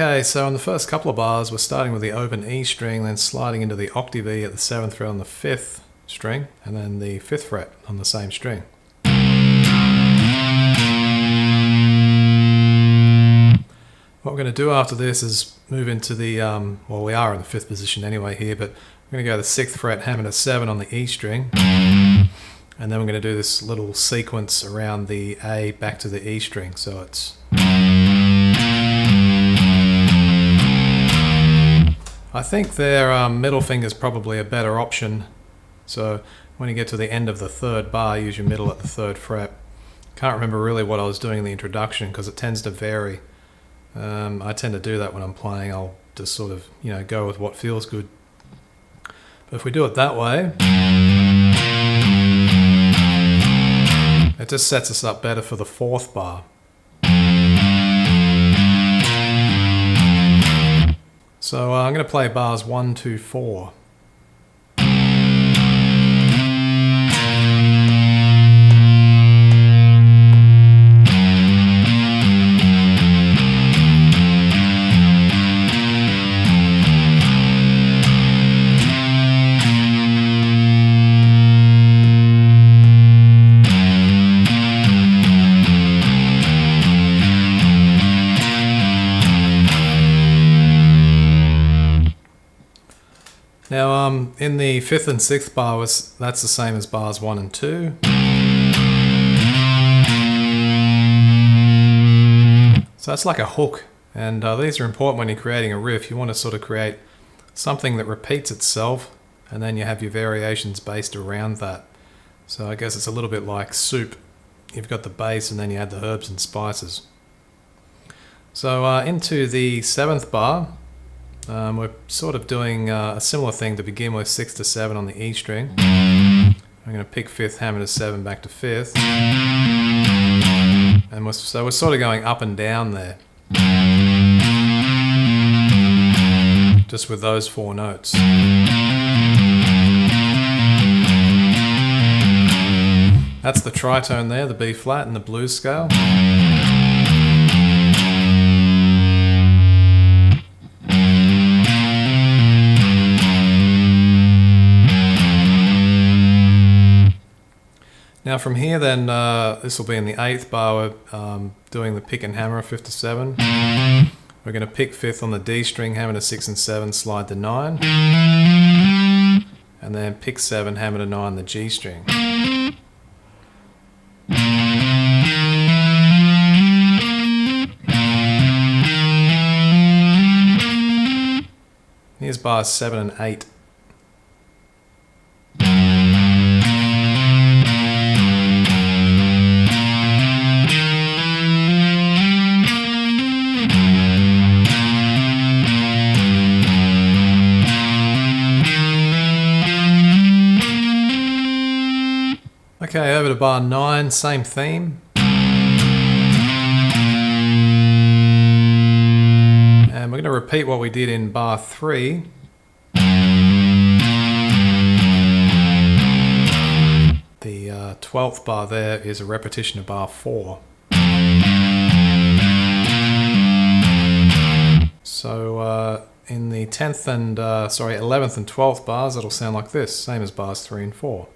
Okay, so in the first couple of bars, we're starting with the open E string, then sliding into the octave E at the 7th fret on the 5th string, and then the 5th fret on the same string. What we're going to do after this is move into the, well, we are in the 5th position anyway here, but we're going to go to the 6th fret, hammer to 7 on the E string, and then we're going to do this little sequence around the A back to the E string. So it's... I think their middle finger is probably a better option. So when you get to the end of the 3rd bar, use your middle at the 3rd fret. Can't remember really what I was doing in the introduction because it tends to vary. I tend to do that when I'm playing. I'll just sort of, go with what feels good. But if we do it that way, it just sets us up better for the 4th bar. So I'm going to play bars 1, 2, 4. Now in the 5th and 6th bar, that's the same as bars 1 and 2. So that's like a hook, and these are important when you're creating a riff. You want to sort of create something that repeats itself, and then you have your variations based around that. So I guess it's a little bit like soup. You've got the base and then you add the herbs and spices. So into the 7th bar, we're sort of doing a similar thing to begin with, 6 to 7 on the E string. I'm going to pick 5th, hammer to 7, back to 5th. And so we're sort of going up and down there. Just with those 4 notes. That's the tritone there, the B flat and the blues scale. Now from here then, this will be in the 8th bar, we're doing the pick and hammer, 5th to 7. We're going to pick 5th on the D string, hammer to 6 and 7, slide to 9. And then pick 7, hammer to 9, the G string. Here's bars 7 and 8. Okay, over to bar 9, same theme. And we're going to repeat what we did in bar 3. The 12th bar there is a repetition of bar 4. So in the 10th and 11th and 12th bars, it'll sound like this, same as bars 3 and 4.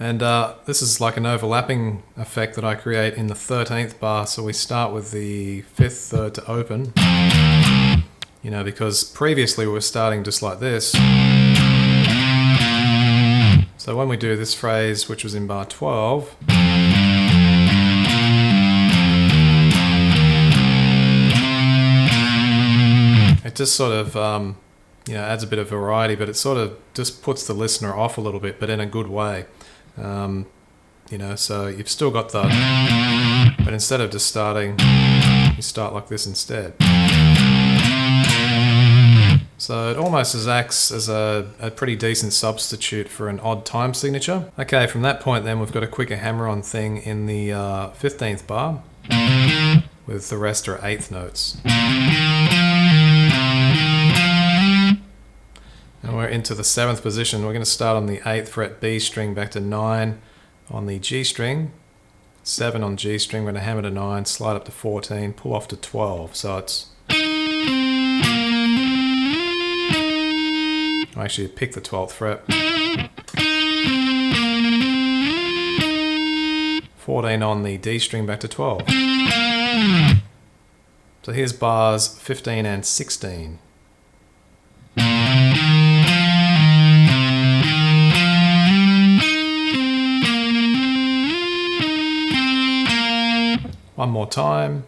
And this is like an overlapping effect that I create in the 13th bar. So we start with the 5th third to open, because previously we were starting just like this. So when we do this phrase, which was in bar 12, it just sort of adds a bit of variety, but it sort of just puts the listener off a little bit, but in a good way. So you've still got the, but instead of just starting, you start like this instead. So it almost acts as a pretty decent substitute for an odd time signature. Okay, from that point then we've got a quicker hammer-on thing in the 15th bar, with the rest are 8th notes. And we're into the 7th position. We're going to start on the 8th fret B string, back to 9 on the G string, 7 on G string. We're going to hammer to 9, slide up to 14, pull off to 12. So it's... Actually, pick the 12th fret. 14 on the D string, back to 12. So here's bars 15 and 16. One more time.